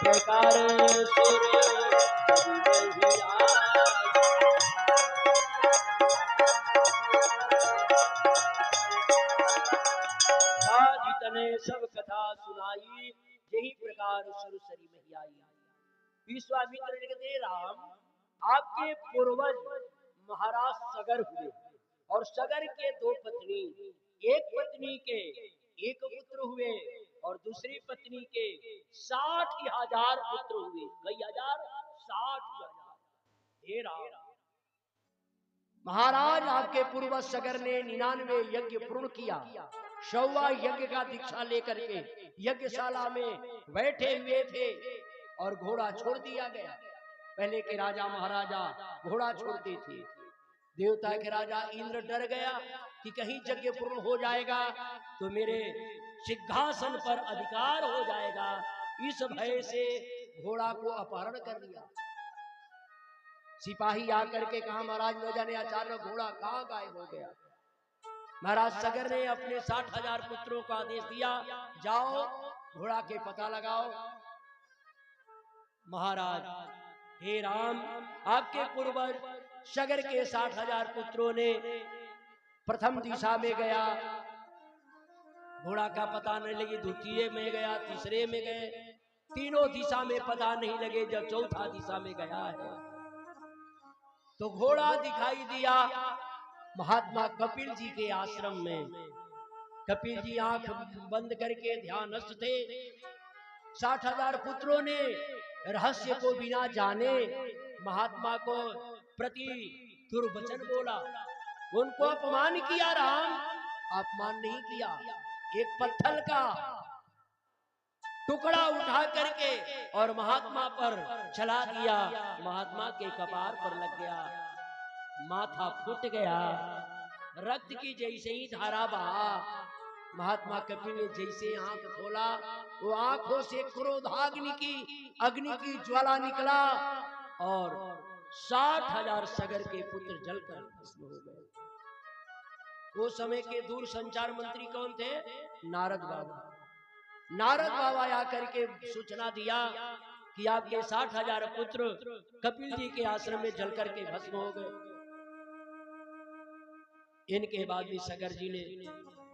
प्रकार सुर तने सब कथा सुनाई, यही प्रकार सुरसरी में आई। विश्वामित्र ने कहते राम, आपके पूर्वज महाराज सगर हुए और सगर के दो पत्नी, एक पत्नी के एक पुत्र हुए और दूसरी पत्नी के 60,000 पुत्र हुए। कई हजार? 60,000। हे राम, महाराज आपके पूर्वज सगर ने 99 यज्ञ पूर्ण किया, 100वां यज्ञ का दीक्षा लेकर के यज्ञशाला में बैठे हुए थे और घोड़ा छोड़ दिया गया। पहले के राजा महाराजा घोड़ा छोड़ते थे। देवता के राजा इंद्र डर गया कि कहीं यज्ञ पूर्ण हो जाएगा तो मेरे सिंहासन पर अधिकार हो जाएगा, इस भय से घोड़ा को अपहरण कर लिया। सिपाही आकर के कहा महाराज न जाने अचानक घोड़ा कहाँ गायब हो गया। महाराज सगर ने अपने 60,000 पुत्रों को आदेश दिया, जाओ घोड़ा के पता लगाओ। महाराज, हे राम, आपके पूर्वज सगर के 60,000 पुत्रों ने प्रथम दिशा में गया, घोड़ा का पता नहीं लगे, द्वितीय में गया, तीसरे में गए, तीनों दिशा में पता नहीं लगे। जब चौथा दिशा में गया है तो घोड़ा दिखाई दिया महात्मा कपिल जी के आश्रम में। कपिल जी आंख बंद करके ध्यानस्थ थे। 60,000 पुत्रों ने रहस्य को बिना जाने महात्मा को प्रति दुर्वचन बोला, उनको अपमान किया। राम, अपमान नहीं किया, एक पत्थर का टुकड़ा उठा करके और महात्मा पर चला दिया। महात्मा के कपार पर लग गया, माथा फूट गया, रक्त की जैसे ही धारा बहा। महात्मा कपिल ने जैसे आंख खोला, वो आंखों से अग्नि की ज्वाला निकला और 60,000 सगर के पुत्र जलकर भस्म हो गए। वो समय के दूर संचार मंत्री कौन थे? नारद बाबा। नारद बाबा आकर के सूचना दिया कि आपके 60,000 पुत्र कपिल जी के आश्रम में जलकर के भस्म हो गए। इनके बाद भी सगर जी ने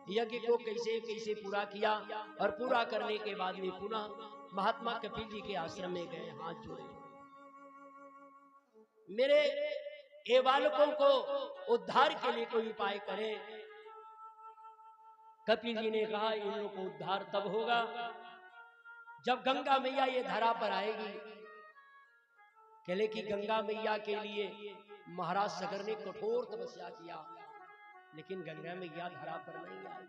यज्ञ को कैसे कैसे पूरा किया और पूरा करने के बाद में पुनः महात्मा कपिल जी के आश्रम में गए, हाथ जोड़े, मेरे ये बालकों को उद्धार के लिए कोई उपाय करें। कपिल जी ने कहा इन लोगों को उद्धार तब होगा जब गंगा मैया ये धरा पर आएगी। कहले कि गंगा मैया के लिए महाराज सगर ने कठोर तपस्या किया, लेकिन गंगा मैया धरा पर नहीं आई।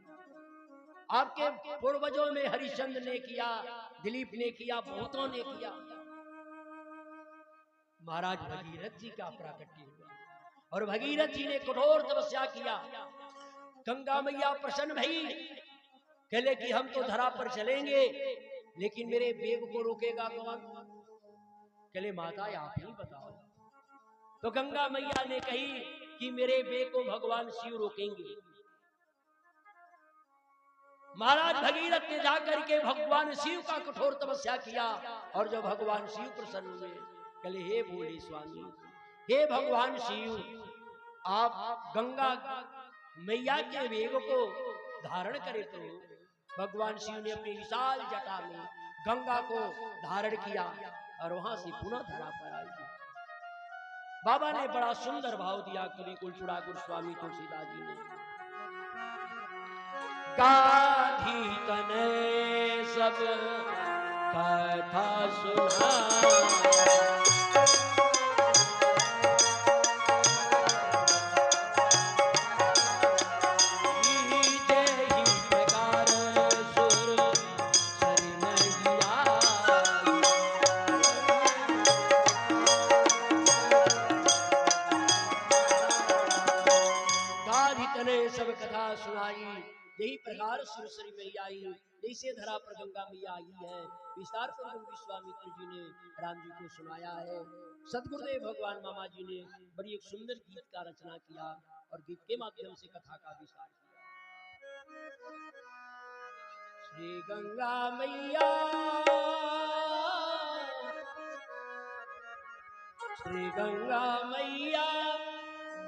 आपके पूर्वजों में हरिश्चंद्र ने किया, दिलीप ने किया, बहुतों ने किया। महाराज भगीरथ जी का प्राकट्य हुआ और भगीरथ जी ने कठोर तपस्या किया। गंगा मैया प्रसन्न भई, कहले कि हम तो धरा पर चलेंगे, लेकिन मेरे बेग को रोकेगा कौन? कहले माता आप ही बताओ। तो गंगा मैया ने कही कि मेरे बेग को भगवान शिव रोकेंगे। महाराज भगीरथ ने जाकर के भगवान शिव का कठोर तपस्या किया और जब भगवान शिव प्रसन्न हुए, कहले हे भोले स्वामी, हे भगवान शिव, आप गंगा मैया के वेग को धारण करे। तो भगवान शिव ने अपनी विशाल जटा में गंगा को धारण किया और वहां से पुनः धरा पर आई। बाबा ने बड़ा सुंदर भाव दिया, कवि कुलचुड़ा गोस्वामी तुलसीदास जी ने, गाधी तने सब कथा सुना, सब कथा सुनाई। यही प्रकार सुरसरी मैया आई, जैसे धरा पर गंगा मैया आई है, विस्तार पर विश्वामित्र जी ने राम जी को सुनाया है। सदगुरुदेव भगवान मामा जी ने बड़ी एक सुंदर गीत का रचना किया और गीत के माध्यम से कथा का विस्तार किया। श्री गंगा मैया, श्री गंगा मैया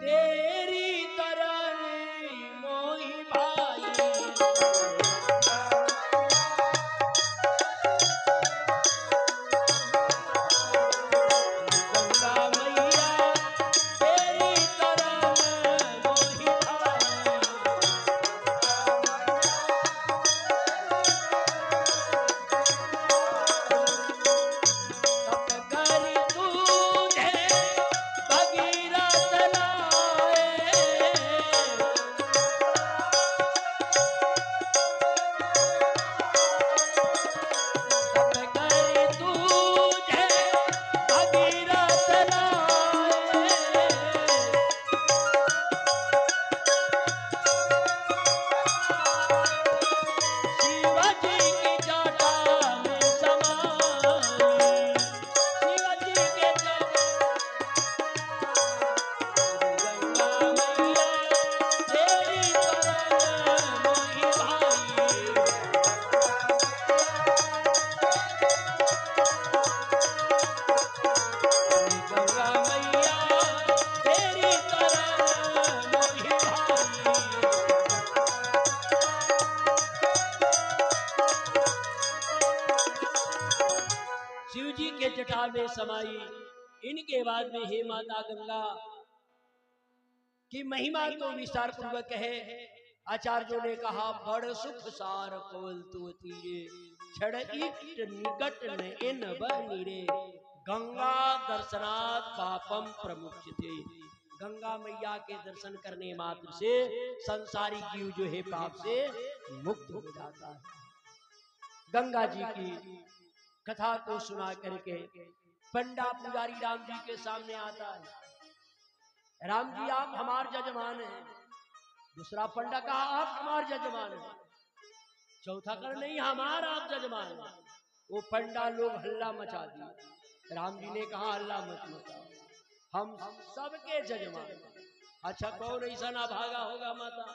तेरी तरनी मोही भाई। गंगा मैया तेरी तरन मोही भाई। तप करी तुझे भगीरथ लाए, तप करी तुझे भगीरथ लाए। शिवाजी की जटा में समाई, शिवाजी के जटा। गंगा मैया तेरी तरन मोही भाई। गंगा मैया तेरी तरन मोही भाई। शिव जी के जटा में समाई। इनके बाद में हे माता गंगा की महिमा तो विस्तार पूर्वक है। आचार्यों ने कहा बड़ सुख सार कोल तू तीरे, छड़ इट निकट न इन बनीरे। गंगा दर्शनात् पापम प्रमुच्यते। गंगा मैया के दर्शन करने मात्र से संसारी जीव जो है पाप से मुक्त हो जाता है। गंगा जी की कथा को सुना करके पंडा पुजारी राम जी के सामने आता है। राम जी आप हमार जजमान हैं। दूसरा पंडा कहा आप हमार जजमान हैं। चौथा कर नहीं हमार आप जजमान हैं। वो पंडा लोग हल्ला मचा दिए। राम जी ने कहा हल्ला मत मचाओ, हम सबके जजमान हैं। अच्छा कौन ऐसा ना भागा होगा माता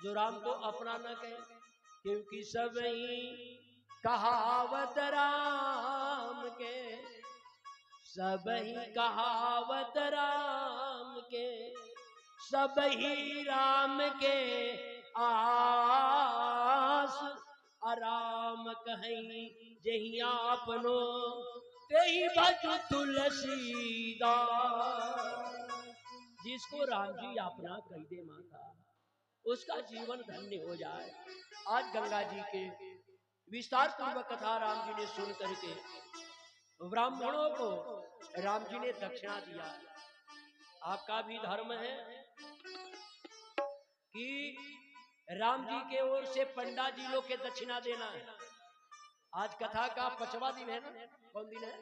जो राम को अपना न कहे, क्योंकि सब ही कहावत राम के, सब ही कहावत राम के, सब ही राम के आस। आराम कहीं जही आपनो तेही भज तुलसीदास। जिसको राम जी अपना कह दे माता उसका जीवन धन्य हो जाए। आज गंगा जी के विस्तार पूर्वक कथा राम जी ने सुन करके ब्राह्मणों को राम जी ने दक्षिणा दिया। आपका भी धर्म है कि राम जी के ओर से पंडा जी लोग के दक्षिणा देना है। आज कथा का 5वां दिन है ना, कौन दिन है?